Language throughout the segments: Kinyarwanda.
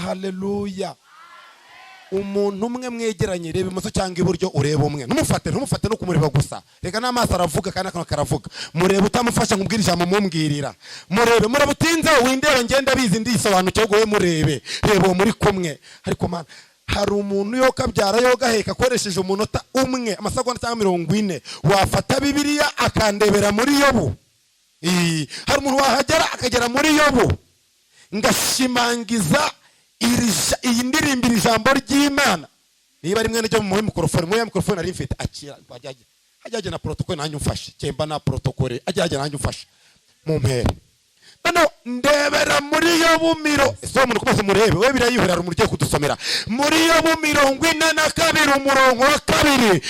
Haleluya. Umuntu umwe mwegeranye reba imoso cyangwa iburyo ureba umwe. Numufate no kumureba gusa. Reka n'amaso aravuga kandi akano karavuga. Murebe utamufasha nkubwira ijambo mumbwirira. Murebe murabutinze windeba ngenda bizi ndisobanukiye gowe murebe. Reba muri kumwe. Ariko mana hari umuntu yo kabyara yo gaheka akoresheje umunota umwe amasegonda cyangwa 40 wafata Bibiliya akandebera muri Yobu. Hari umuntu wahagera akagera muri Yobu ngashimangiza iyi ndirimbira ijambo ry'Imana. Niba ari mwene ryo mu mikrofone ari mfite akira bajyaje ajya na protocole nanyu mfashe cyemba na protocole ajya nanyu mfashe mu mpere no ndebera muri yo bumiro so umuntu kubase murebe we birayihura rumurye kudusomera muri yo bumiro 42 umurongo wa 2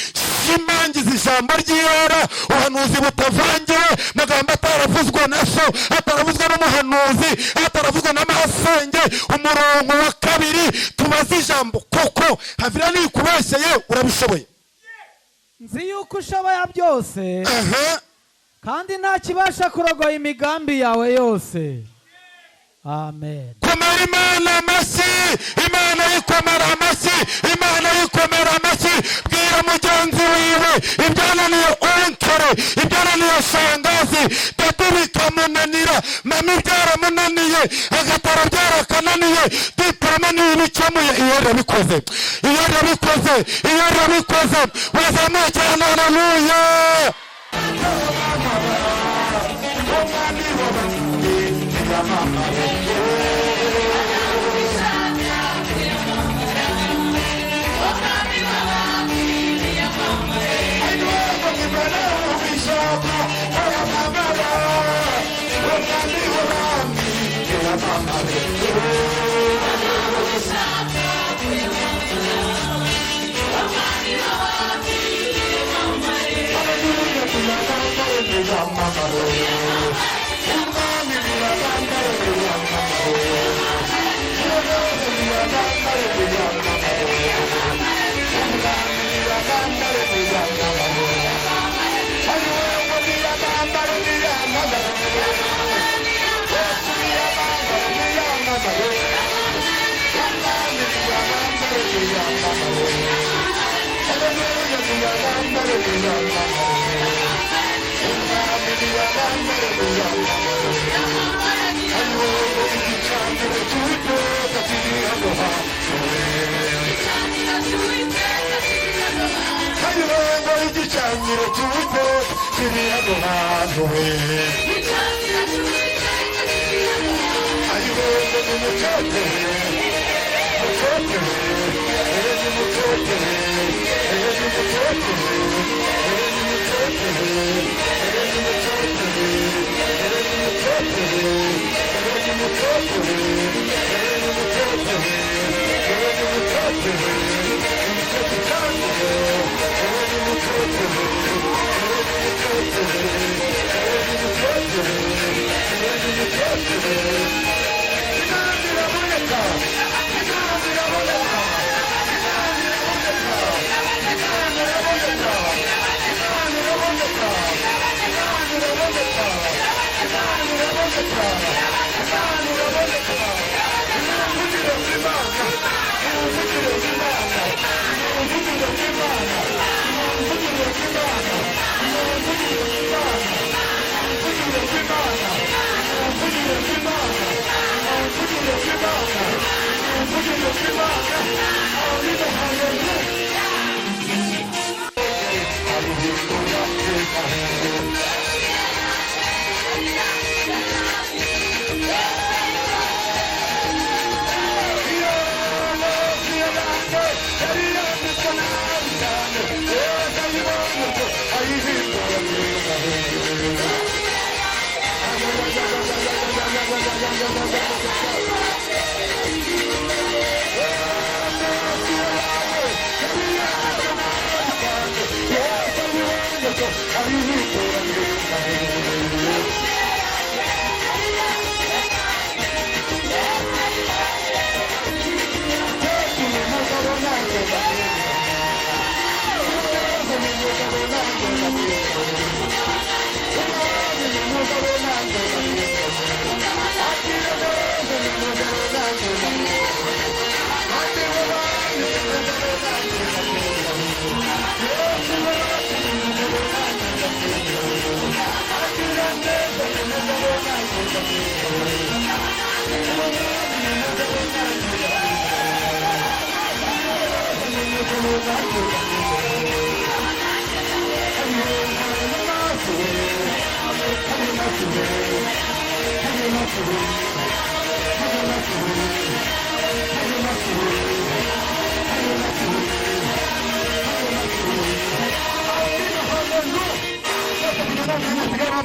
shimangiza ijambo ry'Iyera uhanuzi butavangiwe magambo ataravuzwe na so ataravuzwe n'umuhanuzi ataravuzwe n'amasenge umurongo wa 2 tubaza ijambo koko havira ni kubesheye urabishoboye nzi yuko ushoboye byose kandi nta kibasha kurogoya imigambi yawe yose. Amen. Komera Imana amashyi, Imana yikomera amashyi, Imana yikomera amashyi. Bwira mugenzi wiwe ibyananiye onkere, ibyananiye shangazi, tatu bikamunanira, mami byaramunaniye, agatara byarakananiye, diploma ntibicamuye. Iyo yabikoze, iyo yabikoze, iyo yabikoze, wazamuye cyane. Haleluya.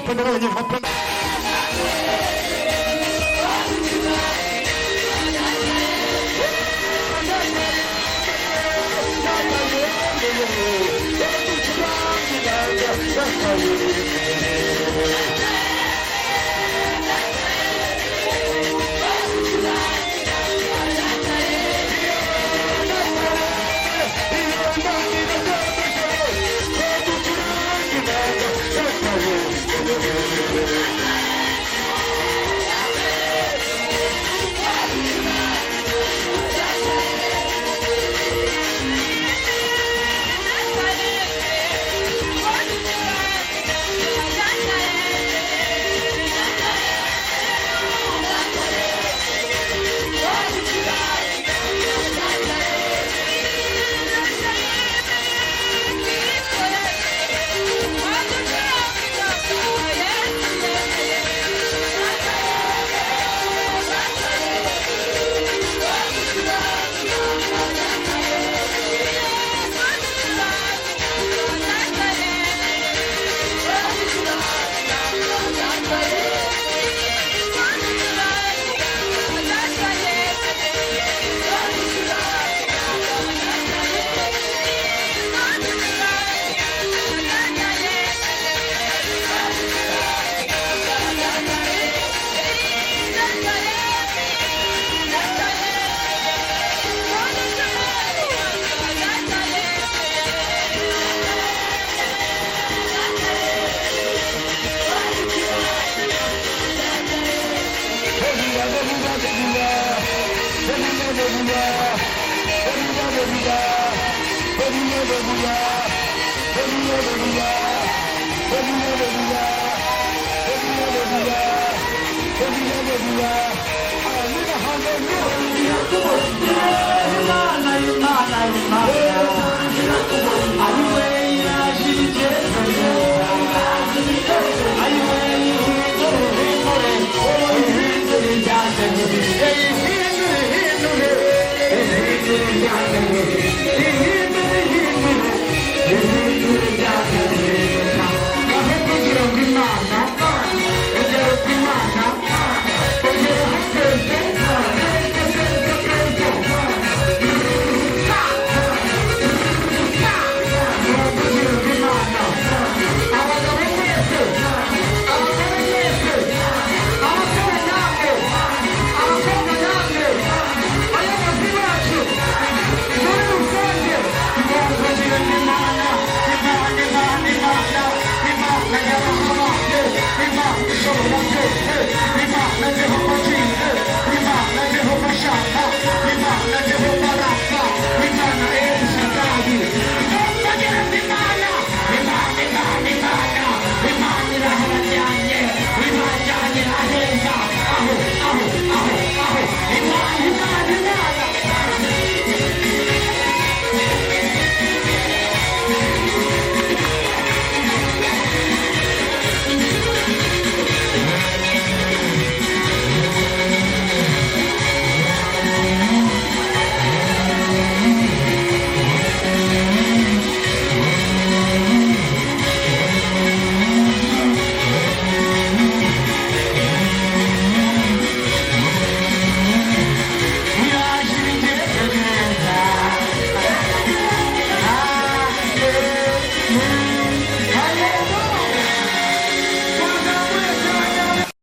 Imana